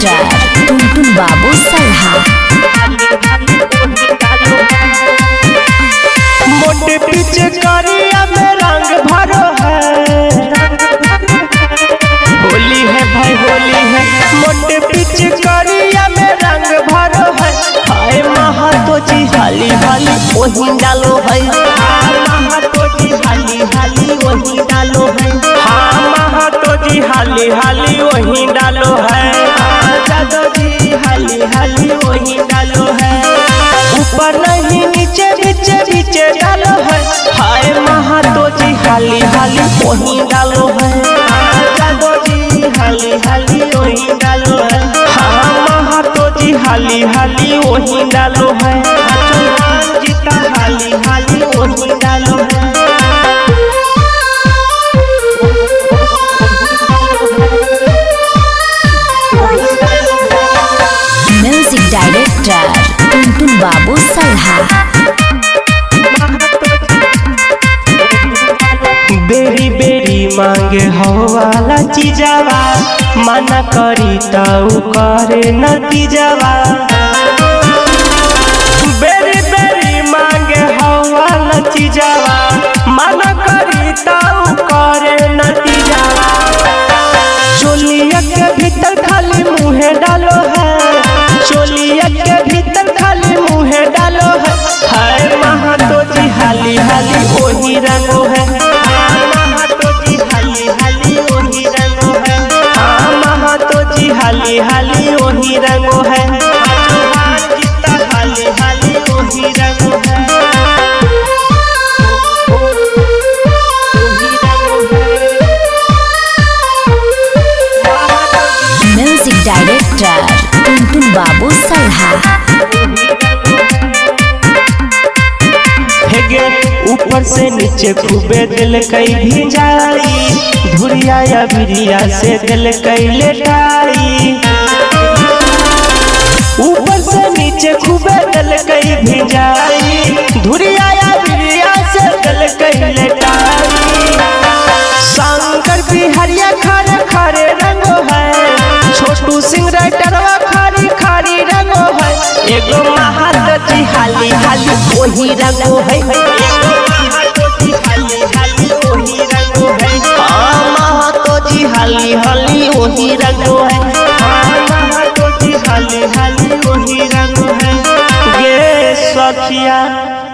Director टुनटुन बाबू सल्हा। मोटे पिचकारिया में रंग भरो है, होली है भाई होली है। मोटे पिचकारिया में रंग भरो है, हाय महातो जी हाली हाली वही डालो है। महातो जी हाली हाली वही डालो है। हाँ महातो जी हाली हाली वही डालो है। जादव जी हाली हाली वही डालो है। ऊपर नहीं नीचे बीचे बीचे डालो है, हाय महातो जी हाली हाली वही डालो है। जादव जी हाली हाली वही डालो है। हाँ महातो जी हाली हाली वही डालो है। चौहान जी का हाली हाली वही डालो है। म्यूजिक डायरेक्टर टुनटुन बाबू सल्हा। बेरी बेरी मांगे हो वाला चीजवा, मना करी ताऊ करे नतीजवा। बेरी बेरी मांगे हो वाला चीजवा, मना करी ताऊ करे नतीजवा। चोलिया के भीतर खाली मुँहे डालो है, चोलिया के भीतर खाली मुँहे डालो है। हाय महातो जी हाली हाली वही रंगो है। महातो जी हाली हाली वही रंगो है। हाँ महातो जी हाली हाली वही रंगो है। चौहान जी का हाली हाली वही रंगो है। म्यूजिक डायरेक्टर टुनटुन बाबू सल्हा। ऊपर से नीचे खूबे दिल कई भी जाई, धुरिया या बिरिया से दिल कई लेटाई। ऊपर से नीचे खूबे दिल कई भी जाई, धुरिया या बिरिया से दिल कई लेटाई। शंकर बिहारिया खारे खारे रंगो है, छोटू सिंह राइटरवा खारी खारी रंगो है। एगो महातो जी हाली हाली वही रंगो है। महातो जी हाली हाली वही रंगो है। हाँ महातो जी हाली हाली वही रंगो है। हाँ महातो जी हाली हाली वही रंगो है। गे सखिया